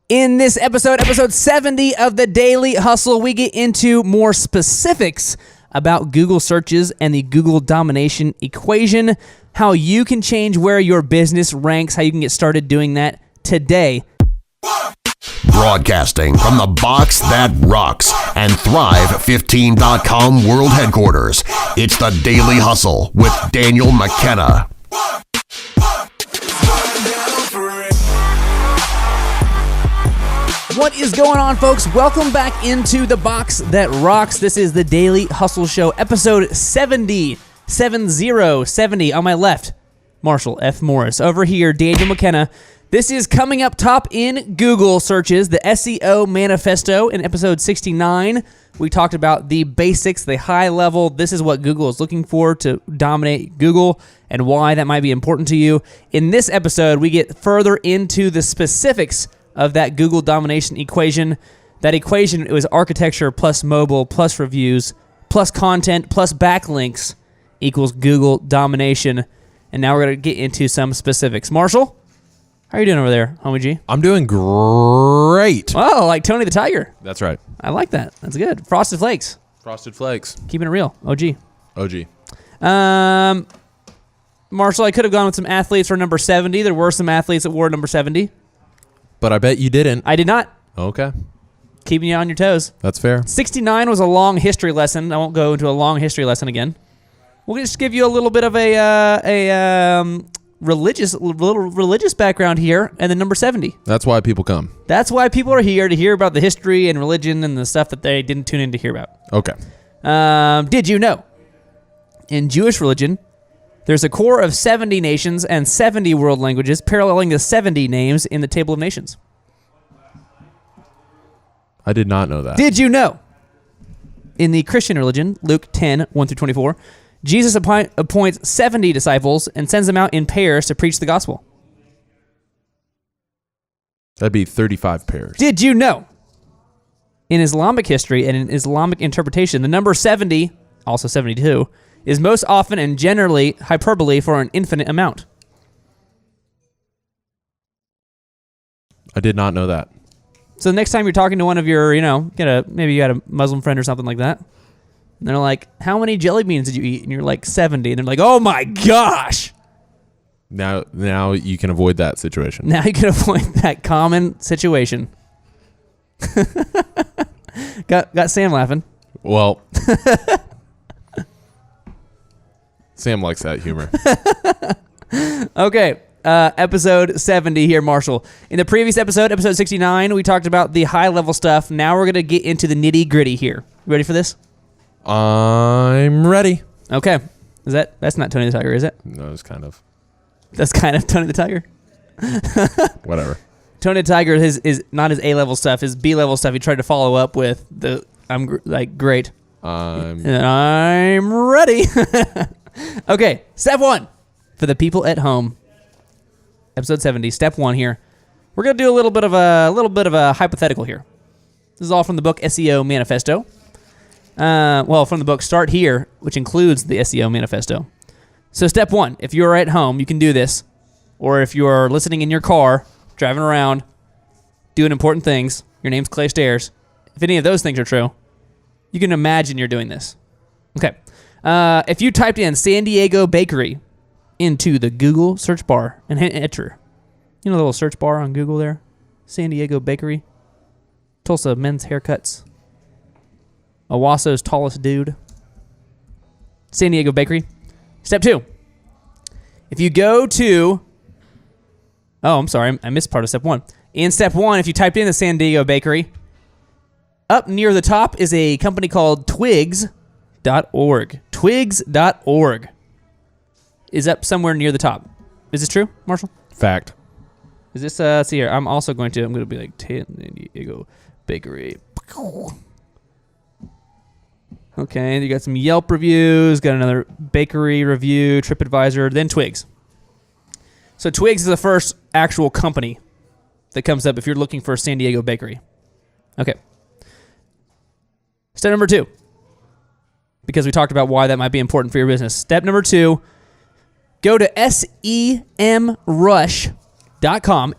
In this episode 70 of the Daily Hustle, we get into more specifics about Google searches and the Google domination equation, how you can change where your business ranks, how you can get started doing that today. Broadcasting from the box that rocks and Thrive15.com world headquarters, it's the Daily Hustle with Daniel McKenna. What is going on, folks? Welcome back into the box that rocks. This is the Daily Hustle Show, episode 70. On my left, Marshall F. Morris. Over here, Daniel McKenna. This is coming up top in Google searches, the SEO Manifesto. In episode 69, we talked about the basics, the high level. This is what Google is looking for to dominate Google and why that might be important to you. In this episode, we get further into the specifics of that Google domination equation. That equation, it was architecture plus mobile plus reviews plus content plus backlinks equals Google domination. And now we're going to get into some specifics. Marshall, how are you doing over there, homie G? I'm doing great. Oh, like Tony the Tiger. That's right. I like that. That's good. Frosted Flakes. Frosted Flakes. Keeping it real. OG. Marshall, I could have gone with some athletes for number 70. There were some athletes that wore number 70. But I bet you didn't. I did not. Okay. Keeping you on your toes. That's fair. 69 was a long history lesson. I won't go into a long history lesson again. We'll just give you a little bit of a religious background here, and then number 70. That's why people come. That's why people are here, to hear about the history and religion and the stuff that they didn't tune in to hear about. Okay. Did you know, in Jewish religion, there's a core of 70 nations and 70 world languages, paralleling the 70 names in the Table of Nations? I did not know that. Did you know, in the Christian religion, Luke 10, 1-24, Jesus appoints 70 disciples and sends them out in pairs to preach the gospel? That'd be 35 pairs. Did you know, in Islamic history and in Islamic interpretation, the number 70, also 72, is most often and generally hyperbole for an infinite amount? I did not know that. So the next time you're talking to one of your, maybe you had a Muslim friend or something like that, and they're like, how many jelly beans did you eat? And you're like, 70. And they're like, oh my gosh. Now you can avoid that situation. Now you can avoid that common situation. Got Sam laughing. Well, Sam likes that humor. Okay, episode 70 here, Marshall. In the previous episode 69, we talked about the high-level stuff. Now we're going to get into the nitty-gritty here. You ready for this? I'm ready. Okay. That's not Tony the Tiger, is it? No, it's kind of. That's kind of Tony the Tiger? Whatever. Tony the Tiger is not his A-level stuff. His B-level stuff, he tried to follow up with great. I'm ready. Okay, step one for the people at home. Episode 70, step one here. We're gonna do a little bit of a hypothetical here. This is all from the book SEO Manifesto. From the book Start Here, which includes the SEO Manifesto. So step one, if you're at home, you can do this, or if you're listening in your car, driving around, doing important things. Your name's Clay Stairs. If any of those things are true, you can imagine you're doing this. Okay. If you typed in San Diego Bakery into the Google search bar and hit enter, the little search bar on Google there, San Diego Bakery, Tulsa Men's Haircuts, Owasso's Tallest Dude, San Diego Bakery. Step two, if you go to, I'm sorry, I missed part of step one. In step one, if you typed in the San Diego Bakery, up near the top is a company called Twigs.org. Twigs.org is up somewhere near the top. Is this true, Marshall? Fact. Is this, let's see here. I'm going to be like San Diego Bakery. Okay, you got some Yelp reviews, got another bakery review, TripAdvisor, then Twigs. So Twigs is the first actual company that comes up if you're looking for a San Diego Bakery. Okay. Step number two, because we talked about why that might be important for your business. Step number two, go to semrush.com,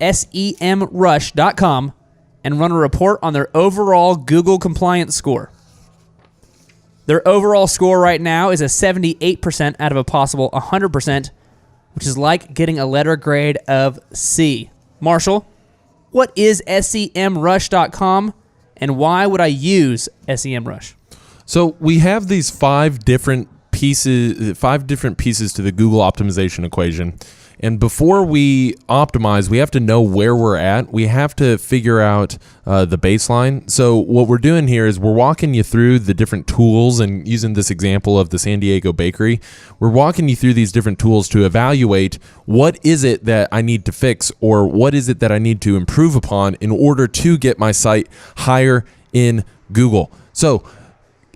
semrush.com, and run a report on their overall Google compliance score. Their overall score right now is a 78% out of a possible 100%, which is like getting a letter grade of C. Marshall, what is SEMrush.com, and why would I use SEMrush? So we have these five different pieces to the Google optimization equation. And before we optimize, we have to know where we're at. We have to figure out the baseline. So what we're doing here is we're walking you through the different tools, and using this example of the San Diego bakery, we're walking you through these different tools to evaluate what is it that I need to fix, or what is it that I need to improve upon in order to get my site higher in Google. So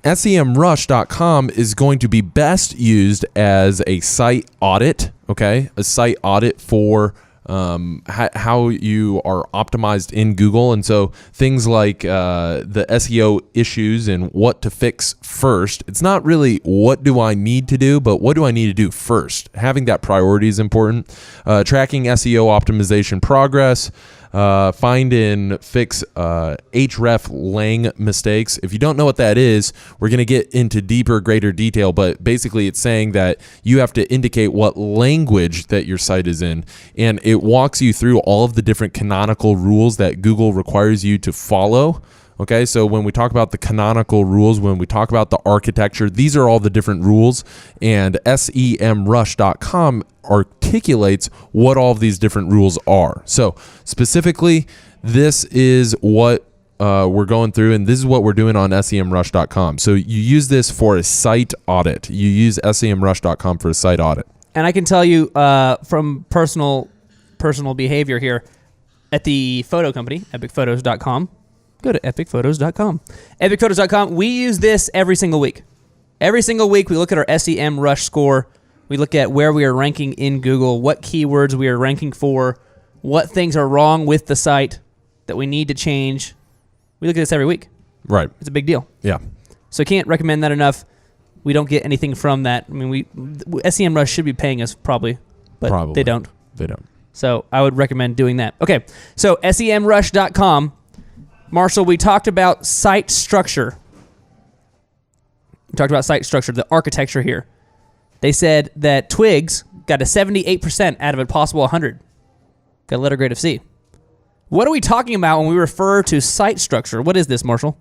SEMrush.com is going to be best used as a site audit, okay? A site audit for how you are optimized in Google. And so things like the SEO issues and what to fix first. It's not really what do I need to do, but what do I need to do first? Having that priority is important. Tracking SEO optimization progress. Find and fix href lang mistakes. If you don't know what that is, we're going to get into greater detail, but basically it's saying that you have to indicate what language that your site is in, and it walks you through all of the different canonical rules that Google requires you to follow. Okay, so when we talk about the canonical rules, when we talk about the architecture, these are all the different rules, and SEMrush.com articulates what all of these different rules are. So specifically, this is what we're going through, and this is what we're doing on SEMrush.com. So you use this for a site audit. You use SEMrush.com for a site audit. And I can tell you from personal behavior here, at the photo company, epicphotos.com, go to epicphotos.com. Epicphotos.com, we use this every single week. Every single week, we look at our SEMrush score. We look at where we are ranking in Google, what keywords we are ranking for, what things are wrong with the site that we need to change. We look at this every week. Right. It's a big deal. Yeah. So can't recommend that enough. We don't get anything from that. I mean, SEMrush should be paying us probably, but they don't. They don't. So I would recommend doing that. Okay, so SEMrush.com. Marshall, we talked about site structure. We talked about site structure, the architecture here. They said that Twigs got a 78% out of a possible 100. Got a letter grade of C. What are we talking about when we refer to site structure? What is this, Marshall?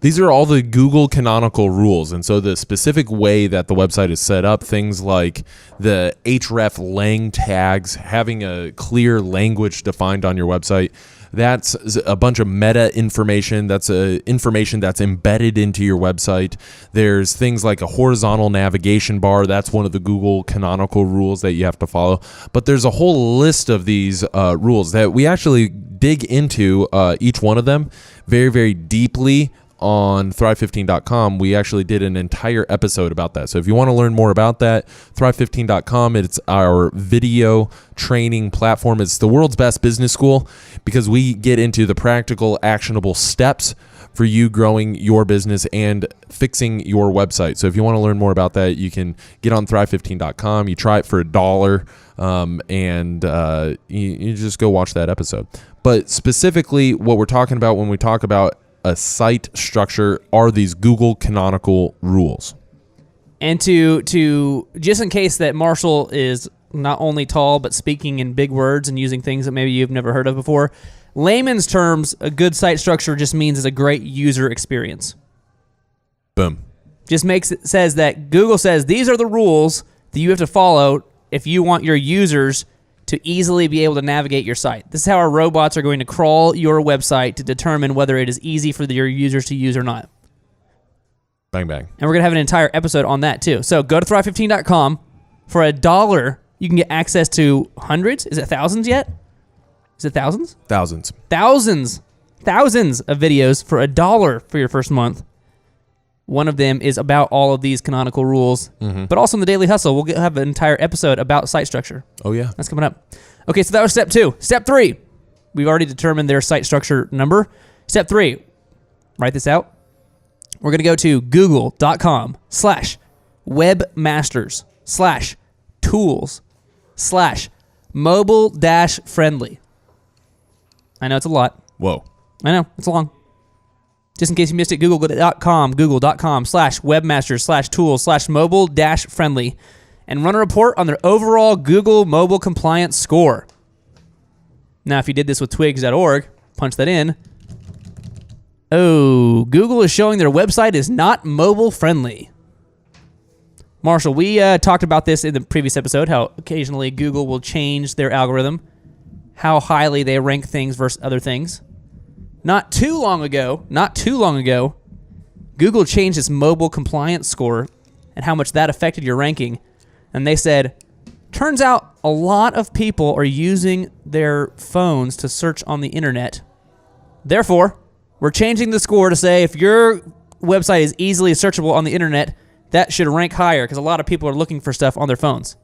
These are all the Google canonical rules. And so the specific way that the website is set up, things like the href lang tags, having a clear language defined on your website, that's a bunch of meta information. That's information that's embedded into your website. There's things like a horizontal navigation bar. That's one of the Google canonical rules that you have to follow. But there's a whole list of these rules that we actually dig into each one of them very, very deeply on Thrive15.com. We actually did an entire episode about that. So if you want to learn more about that, Thrive15.com, it's our video training platform. It's the world's best business school because we get into the practical, actionable steps for you growing your business and fixing your website. So if you want to learn more about that, you can get on Thrive15.com. You try it for $1, and you just go watch that episode. But specifically, what we're talking about when we talk about a site structure are these Google canonical rules. And to just in case that Marshall is not only tall but speaking in big words and using things that maybe you've never heard of before, layman's terms, a good site structure just means it's a great user experience. Boom. Just says that Google says these are the rules that you have to follow if you want your users to easily be able to navigate your site. This is how our robots are going to crawl your website to determine whether it is easy for your users to use or not. Bang, bang. And we're going to have an entire episode on that too. So go to Thrive15.com. For $1, you can get access to hundreds. Is it thousands yet? Is it thousands? Thousands. Thousands of videos for $1 for your first month. One of them is about all of these canonical rules, but also in the Daily Hustle, we'll have an entire episode about site structure. Oh, yeah. That's coming up. Okay, so that was step 2. Step 3, we've already determined their site structure number. Step 3, write this out. We're going to go to google.com/webmasters/tools/mobile-friendly. I know it's a lot. Whoa. I know, it's long. Just in case you missed it, google.com/webmasters/tools/mobile-friendly, and run a report on their overall Google mobile compliance score. Now, if you did this with twigs.org, punch that in. Oh, Google is showing their website is not mobile friendly. Marshall, we talked about this in the previous episode, how occasionally Google will change their algorithm, how highly they rank things versus other things. Not too long ago, Google changed its mobile compliance score and how much that affected your ranking. And they said, turns out a lot of people are using their phones to search on the internet. Therefore, we're changing the score to say if your website is easily searchable on the internet, that should rank higher because a lot of people are looking for stuff on their phones.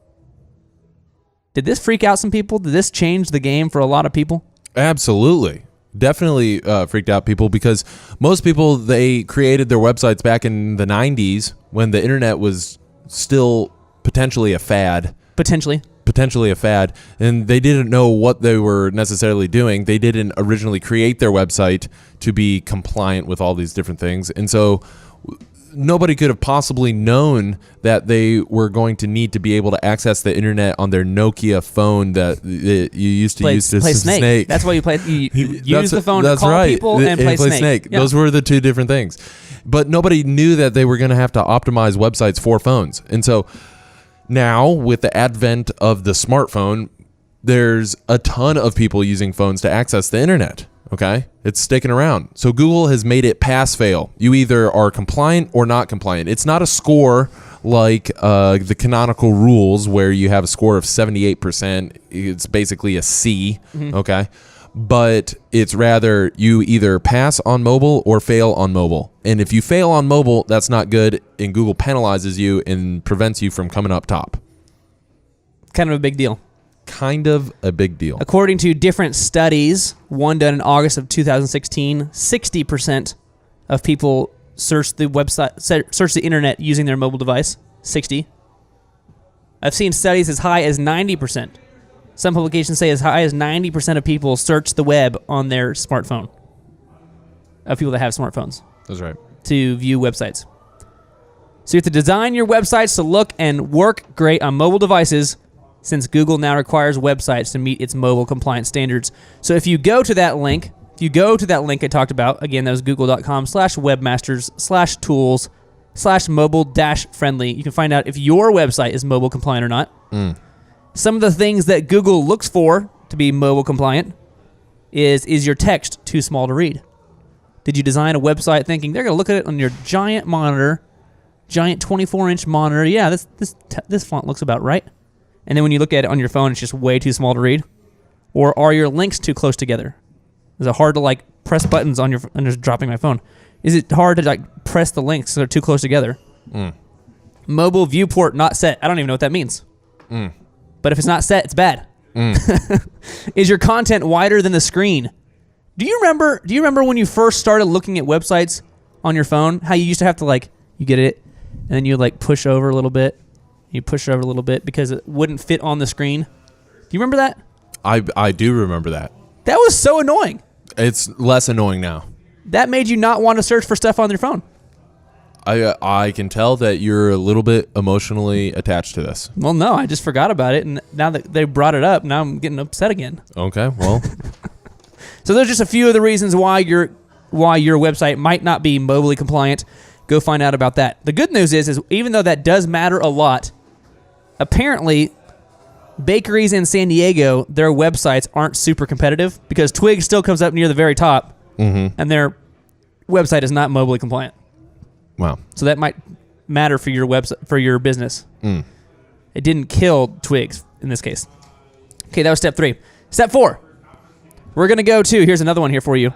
Did this freak out some people? Did this change the game for a lot of people? Absolutely. Definitely freaked out people because most people, they created their websites back in the 90s when the internet was still potentially a fad. Potentially a fad, and they didn't know what they were necessarily doing. They didn't originally create their website to be compliant with all these different things, and so nobody could have possibly known that they were going to need to be able to access the internet on their Nokia phone that you used to use to play Snake. That's why you play. You use the phone to call people and play Snake. Yeah. Those were the two different things. But nobody knew that they were going to have to optimize websites for phones. And so now, with the advent of the smartphone, there's a ton of people using phones to access the internet. Okay, it's sticking around. So Google has made it pass-fail. You either are compliant or not compliant. It's not a score like the canonical rules where you have a score of 78%. It's basically a C, okay? But it's rather you either pass on mobile or fail on mobile. And if you fail on mobile, that's not good, and Google penalizes you and prevents you from coming up top. Kind of a big deal. According to different studies, one done in August of 2016, 60% of people search the internet using their mobile device. 60. I've seen studies as high as 90%. Some publications say as high as 90% of people search the web on their smartphone. Of people that have smartphones. That's right. To view websites. So you have to design your websites to look and work great on mobile devices, since Google now requires websites to meet its mobile compliance standards. So if you go to that link, I talked about, again, that was google.com/webmasters/tools/mobile-friendly. You can find out if your website is mobile compliant or not. Some of the things that Google looks for to be mobile compliant is your text too small to read? Did you design a website thinking they're going to look at it on your giant monitor, giant 24-inch monitor? Yeah, this font looks about right. And then when you look at it on your phone, it's just way too small to read? Or are your links too close together? Is it hard to press buttons on your phone? I'm just dropping my phone. Is it hard to press the links so they're too close together? Mobile viewport not set. I don't even know what that means. But if it's not set, it's bad. Is your content wider than the screen? Do you remember when you first started looking at websites on your phone? How you used to have to you get it, and then you push over a little bit. You push it over a little bit because it wouldn't fit on the screen. Do you remember that? I do remember that. That was so annoying. It's less annoying now. That made you not want to search for stuff on your phone. I can tell that you're a little bit emotionally attached to this. Well, no, I just forgot about it, and now that they brought it up, now I'm getting upset again. Okay, well. So there's just a few of the reasons why your website might not be mobily compliant. Go find out about that. The good news is even though that does matter a lot, apparently bakeries in San Diego, their websites aren't super competitive because Twig still comes up near the very top, and their website is not mobily compliant. Wow. So that might matter for your website, for your business. It didn't kill Twigs in this case. Okay, that was step 3. Step 4. We're going to go to, here's another one here for you.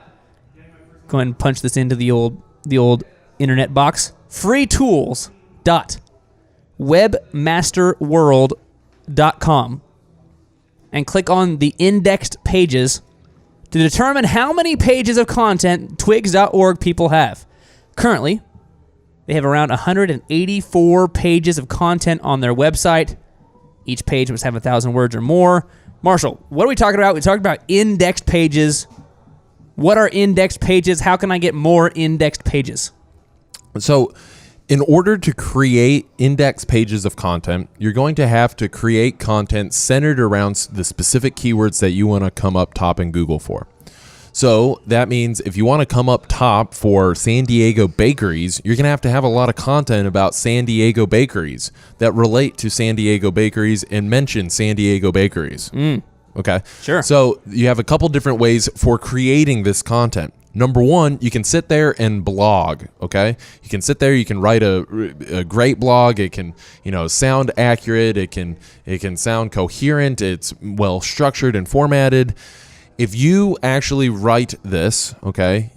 Go ahead and punch this into the old internet box. freetools.webmasterworld.com and click on the indexed pages to determine how many pages of content twigs.org people have. Currently, they have around 184 pages of content on their website. Each page must have 1,000 words or more. Marshall, what are we talking about? We talked about indexed pages What are indexed pages? How can I get more indexed pages? So in order to create index pages of content, you're going to have to create content centered around the specific keywords that you want to come up top in Google for. So that means if you want to come up top for San Diego bakeries, you're going to have a lot of content about San Diego bakeries that relate to San Diego bakeries and mention San Diego bakeries. Okay. Sure. So you have a couple different ways for creating this content. Number one, you can sit there and blog, okay? You can sit there, you can write a great blog. It can, sound accurate. It can sound coherent. It's well structured and formatted. If you actually write this, okay,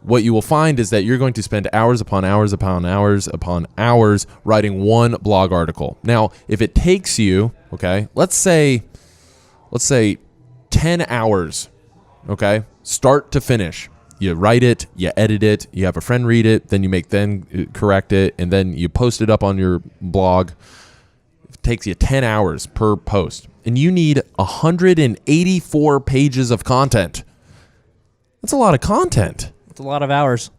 what you will find is that you're going to spend hours upon hours upon hours upon hours writing one blog article. Now, if it takes you, okay, let's say 10 hours, okay, start to finish. You write it, you edit it, you have a friend read it, then correct it, and then you post it up on your blog. It takes you 10 hours per post, and you need 184 pages of content. That's a lot of content. It's a lot of hours.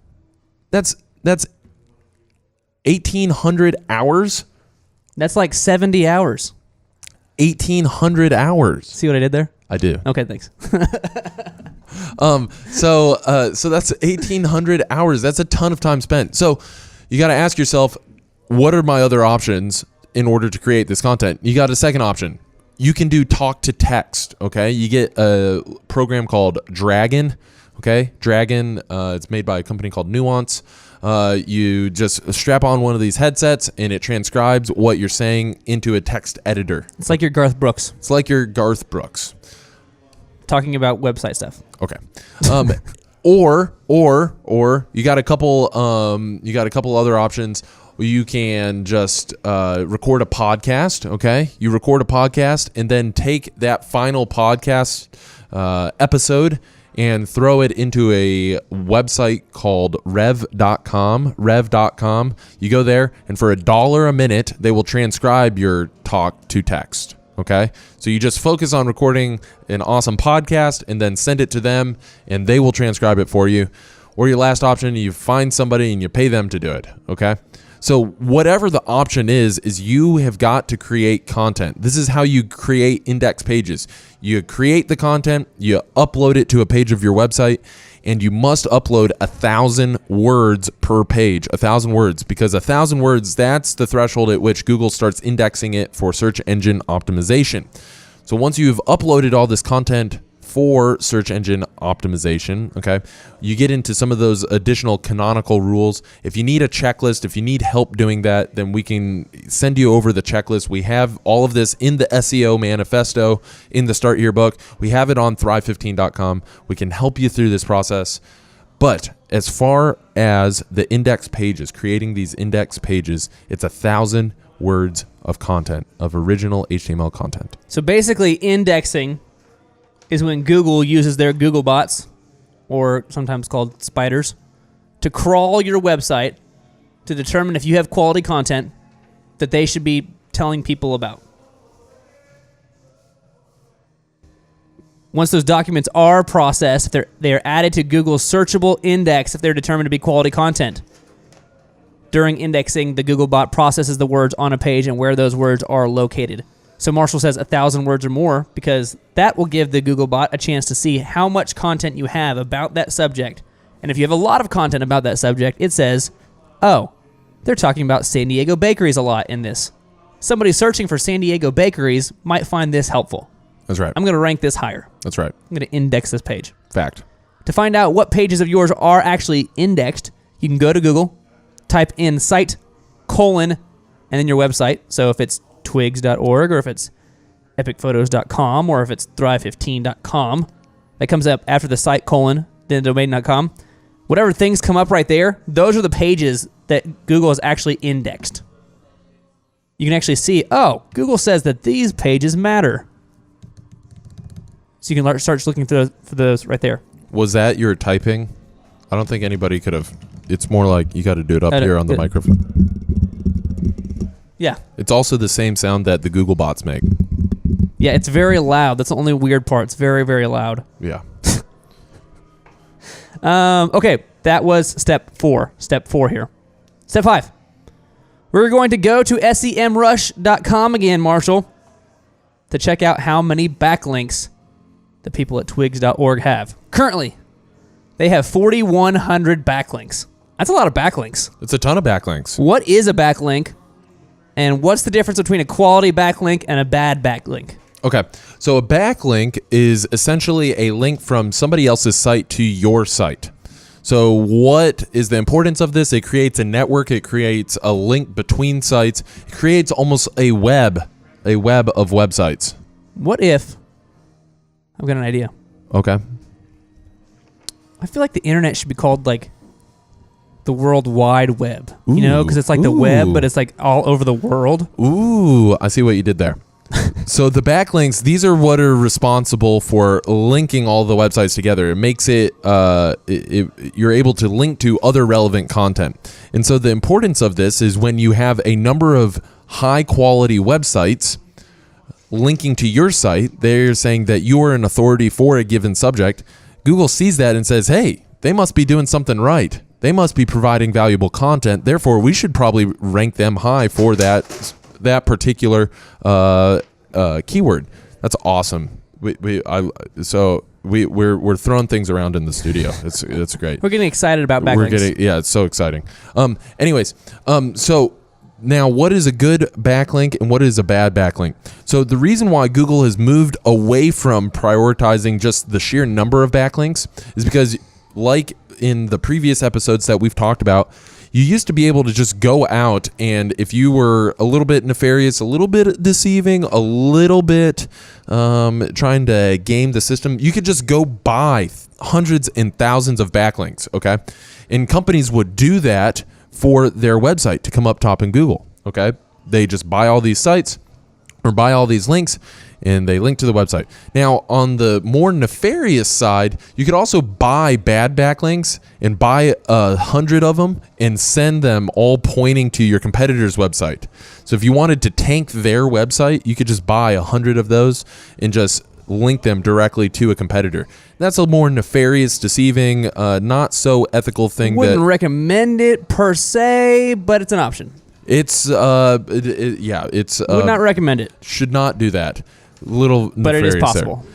That's 1,800 hours. That's like 70 hours. 1,800 hours. See what I did there? I do. Okay, thanks. So that's 1,800 hours. That's a ton of time spent. So you got to ask yourself, what are my other options in order to create this content? You got a second option. You can do talk to text. Okay. You get a program called Dragon. Okay. Dragon, it's made by a company called Nuance. You just strap on one of these headsets and it transcribes what you're saying into a text editor. It's like your Garth Brooks. Talking about website stuff. Okay. Or you got a couple other options. You can just record a podcast, okay? You record a podcast and then take that final podcast episode and throw it into a website called rev.com. Rev.com. You go there, and for $1 a minute, they will transcribe your talk to text. Okay? So you just focus on recording an awesome podcast and then send it to them, and they will transcribe it for you. Or your last option, you find somebody and you pay them to do it. Okay? So whatever the option is you have got to create content. This is how you create index pages. You create the content, you upload it to a page of your website, and you must upload 1,000 words per page. 1,000 words, because 1,000 words, that's the threshold at which Google starts indexing it for search engine optimization. So once you've uploaded all this content for search engine optimization, okay, you get into some of those additional canonical rules. If you need a checklist, if you need help doing that, then we can send you over the checklist. We have all of this in the SEO manifesto in the Start Here book. We have it on thrive15.com. We can help you through this process. But as far as the index pages, creating these index pages, it's 1,000 words of content, of original HTML content. So basically, indexing is when Google uses their Google bots, or sometimes called spiders, to crawl your website to determine if you have quality content that they should be telling people about. Once those documents are processed, they are added to Google's searchable index if they're determined to be quality content. During indexing, the Google bot processes the words on a page and where those words are located. So Marshall says 1,000 words or more because that will give the Google bot a chance to see how much content you have about that subject. And if you have a lot of content about that subject, it says, oh, they're talking about San Diego bakeries a lot in this. Somebody searching for San Diego bakeries might find this helpful. That's right. I'm going to rank this higher. That's right. I'm going to index this page. Fact. To find out what pages of yours are actually indexed, you can go to Google, type in site, and then your website. So if it's twigs.org, or if it's epicphotos.com, or if it's thrive15.com, that comes up after the site, then domain.com. Whatever things come up right there, those are the pages that Google has actually indexed. You can actually see, oh, Google says that these pages matter. So you can start looking for those right there. Was that your typing? I don't think anybody could have. It's more like you got to do it up here on the microphone. Yeah. It's also the same sound that the Google bots make. Yeah, it's very loud. That's the only weird part. It's very, very loud. Yeah. Okay, that was step 4. Step 4 here. Step 5. We're going to go to semrush.com again, Marshall, to check out how many backlinks the people at twigs.org have. Currently, they have 4,100 backlinks. That's a lot of backlinks. It's a ton of backlinks. What is a backlink, and what's the difference between a quality backlink and a bad backlink? Okay, so a backlink is essentially a link from somebody else's site to your site. So what is the importance of this? It creates a network. It creates a link between sites. It creates almost a web of websites. What if... I've got an idea. Okay. I feel like the internet should be called, like, the World Wide Web. You know, because it's like the web, but it's like all over the world. Ooh, I see what you did there. So the backlinks, these are what are responsible for linking all the websites together. It makes it, you're able to link to other relevant content. And so the importance of this is when you have a number of high quality websites linking to your site, they're saying that you are an authority for a given subject. Google sees that and says, hey, they must be doing something right. They must be providing valuable content. Therefore, we should probably rank them high for that particular keyword. That's awesome. We're throwing things around in the studio. It's great. We're getting excited about backlinks. It's so exciting. So now what is a good backlink and what is a bad backlink? So the reason why Google has moved away from prioritizing just the sheer number of backlinks is because, like in the previous episodes that we've talked about, you used to be able to just go out, and if you were a little bit nefarious, a little bit deceiving, a little bit trying to game the system, you could just go buy hundreds and thousands of backlinks, okay? And companies would do that for their website to come up top in Google, okay? They just buy all these sites or buy all these links, and they link to the website. Now, on the more nefarious side, you could also buy bad backlinks and buy 100 of them and send them all pointing to your competitor's website. So if you wanted to tank their website, you could just buy 100 of those and just link them directly to a competitor. That's a more nefarious, deceiving, not so ethical thing. Wouldn't recommend it per se, but it's an option. It's would not recommend it. Should not do that. But it is possible.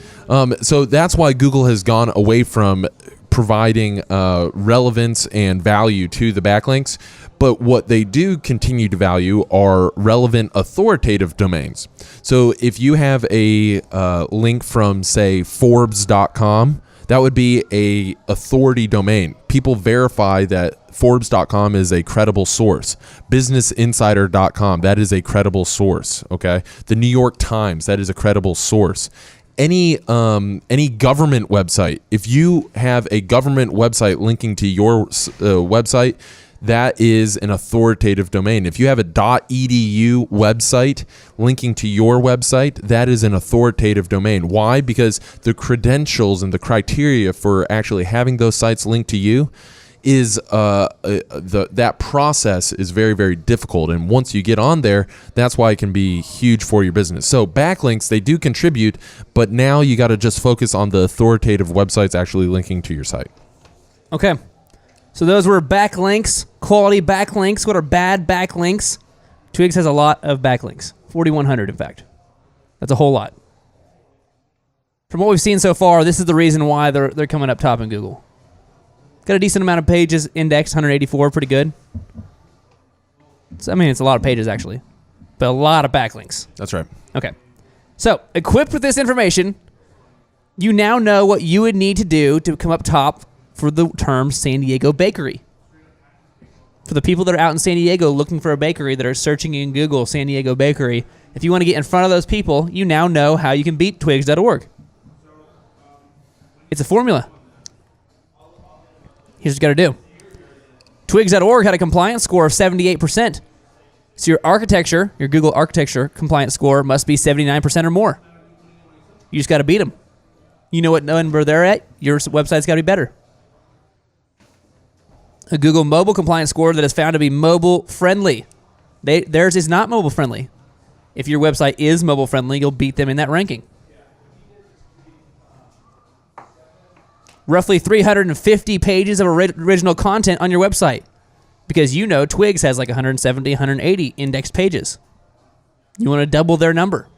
So that's why Google has gone away from providing relevance and value to the backlinks. But what they do continue to value are relevant authoritative domains. So if you have a link from, say, Forbes.com, that would be a authority domain. People verify that Forbes.com is a credible source. BusinessInsider.com, that is a credible source, okay? The New York Times, that is a credible source. Any government website, if you have a government website linking to your website, that is an authoritative domain. If you have a .edu website linking to your website, that is an authoritative domain. Why? Because the credentials and the criteria for actually having those sites linked to you is that process is very, very difficult. And once you get on there, that's why it can be huge for your business. So backlinks, they do contribute, but now you got to just focus on the authoritative websites actually linking to your site. Okay. So those were backlinks, quality backlinks. What are bad backlinks? Twigs has a lot of backlinks, 4,100 in fact. That's a whole lot. From what we've seen so far, this is the reason why they're coming up top in Google. Got a decent amount of pages indexed, 184, pretty good. It's a lot of pages actually, but a lot of backlinks. That's right. Okay. So equipped with this information, you now know what you would need to do to come up top for the term San Diego bakery. For the people that are out in San Diego looking for a bakery that are searching in Google San Diego bakery, if you want to get in front of those people, you now know how you can beat twigs.org. It's a formula. Here's what you got to do. Twigs.org had a compliance score of 78%. So your architecture, your Google architecture compliance score must be 79% or more. You just got to beat them. You know what number they're at, your website's got to be better. A Google mobile compliance score that is found to be mobile friendly. Theirs is not mobile friendly. If your website is mobile friendly, you'll beat them in that ranking. roughly 350 pages of original content on your website. Because Twigs has like 170, 180 indexed pages. You want to double their number.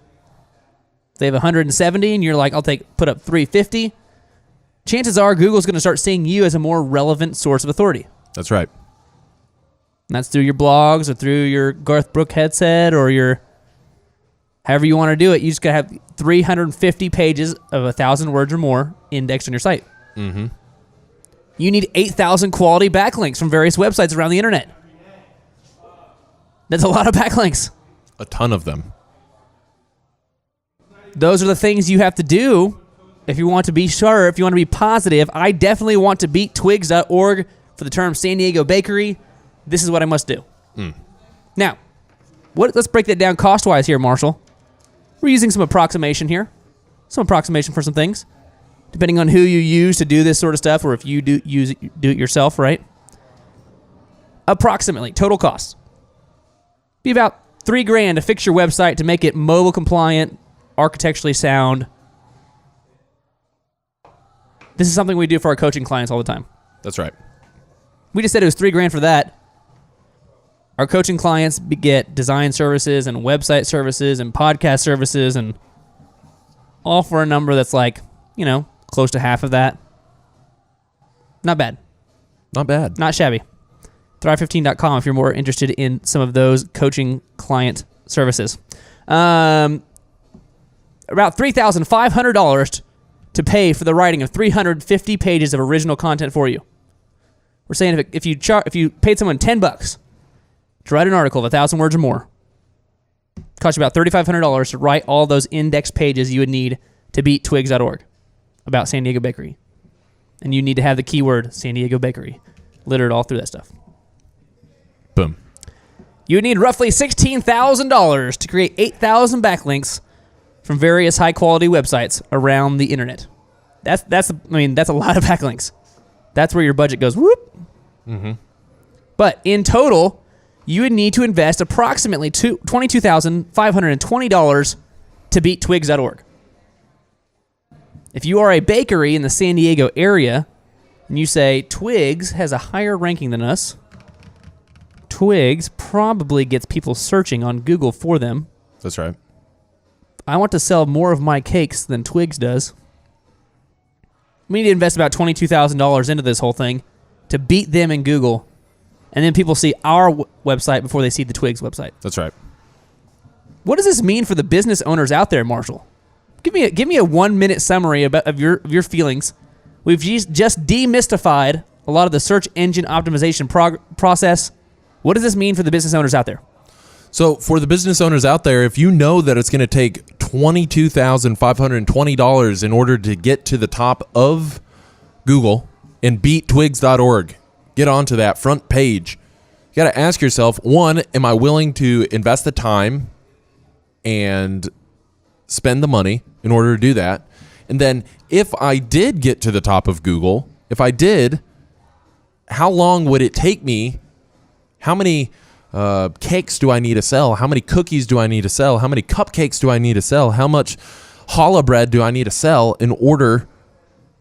If they have 170 and you're like, put up 350, chances are Google's going to start seeing you as a more relevant source of authority. That's right. And that's through your blogs or through your Garth Brooks headset or your, however you want to do it. You just got to have 350 pages of 1,000 words or more indexed on your site. Mm-hmm. You need 8,000 quality backlinks from various websites around the internet. That's a lot of backlinks. A ton of them. Those are the things you have to do if you want to be sure, if you want to be positive. I definitely want to beat twigs.org for the term San Diego Bakery. This is what I must do. Now, let's break that down cost-wise here, Marshall. We're using some approximation here. Some approximation for some things. Depending on who you use to do this sort of stuff, or if you do it yourself, right? Approximately, total cost. Be about $3,000 to fix your website to make it mobile compliant, architecturally sound. This is something we do for our coaching clients all the time. That's right. We just said it was $3,000 for that. Our coaching clients get design services and website services and podcast services and all for a number that's like, close to half of that. Not bad. Not bad. Not shabby. Thrive15.com if you're more interested in some of those coaching client services. About $3,500 to pay for the writing of 350 pages of original content for you. We're saying if you paid someone $10 to write an article of 1,000 words or more, it costs you about $3,500 to write all those index pages you would need to beat twigs.org about San Diego Bakery. And you need to have the keyword San Diego Bakery littered all through that stuff. Boom. You would need roughly $16,000 to create 8,000 backlinks from various high-quality websites around the internet. That's a lot of backlinks. That's where your budget goes whoop. Mm-hmm. But in total, you would need to invest approximately $22,520 to beat twigs.org. If you are a bakery in the San Diego area and you say Twigs has a higher ranking than us, Twigs probably gets people searching on Google for them. That's right. I want to sell more of my cakes than Twigs does. We need to invest about $22,000 into this whole thing to beat them in Google, and then people see our website before they see the Twigs website. That's right. What does this mean for the business owners out there, Marshall? Give me a 1-minute summary of your feelings. We've just demystified a lot of the search engine optimization process. What does this mean for the business owners out there? So for the business owners out there, if you know that it's going to take $22,520 in order to get to the top of Google and beat twigs.org, get onto that front page, you got to ask yourself, one, am I willing to invest the time and spend the money in order to do that? And then if I did get to the top of Google, how long would it take me? How many cakes do I need to sell? How many cookies do I need to sell? How many cupcakes do I need to sell? How much challah bread do I need to sell in order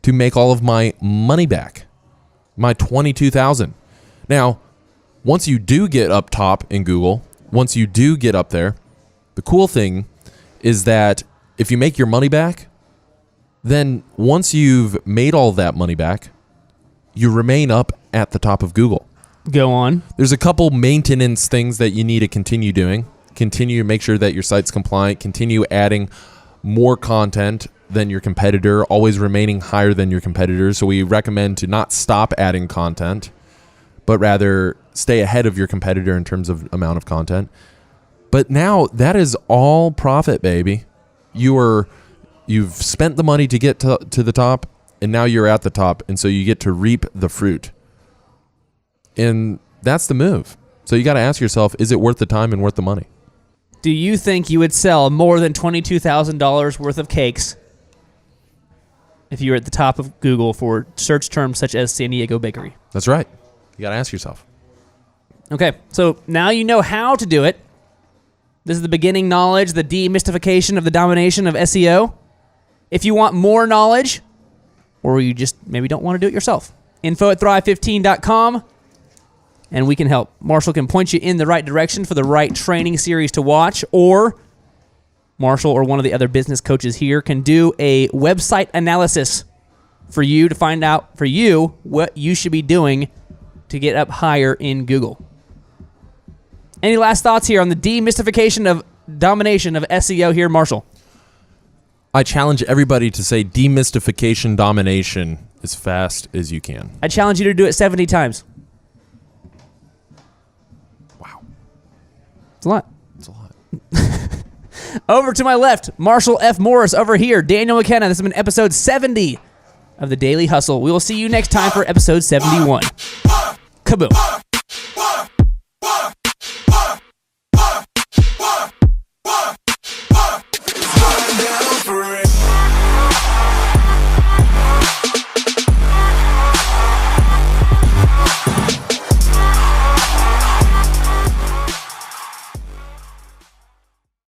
to make all of my money back? My $22,000. Now, once you do get up top in Google, once you do get up there, the cool thing is that if you make your money back, then once you've made all that money back, you remain up at the top of Google. Go on. There's a couple maintenance things that you need to continue doing. Continue to make sure that your site's compliant. Continue adding more content than your competitor, always remaining higher than your competitors. So we recommend to not stop adding content, but rather stay ahead of your competitor in terms of amount of content. But now that is all profit, baby. You've spent the money to get to the top, and now you're at the top, and so you get to reap the fruit. And that's the move. So you got to ask yourself, is it worth the time and worth the money? Do you think you would sell more than $22,000 worth of cakes if you were at the top of Google for search terms such as San Diego Bakery? That's right. You got to ask yourself. Okay, so now you know how to do it. This is the beginning knowledge, the demystification of the domination of SEO. If you want more knowledge, or you just maybe don't want to do it yourself. info@thrive15.com, and we can help. Marshall can point you in the right direction for the right training series to watch, or Marshall or one of the other business coaches here can do a website analysis for you to find out for you what you should be doing to get up higher in Google. Any last thoughts here on the demystification of domination of SEO here, Marshall? I challenge everybody to say demystification domination as fast as you can. I challenge you to do it 70 times. Wow. It's a lot. That's a lot. Over to my left, Marshall F. Morris. Over here, Daniel McKenna. This has been episode 70 of The Daily Hustle. We will see you next time for episode 71. Kaboom.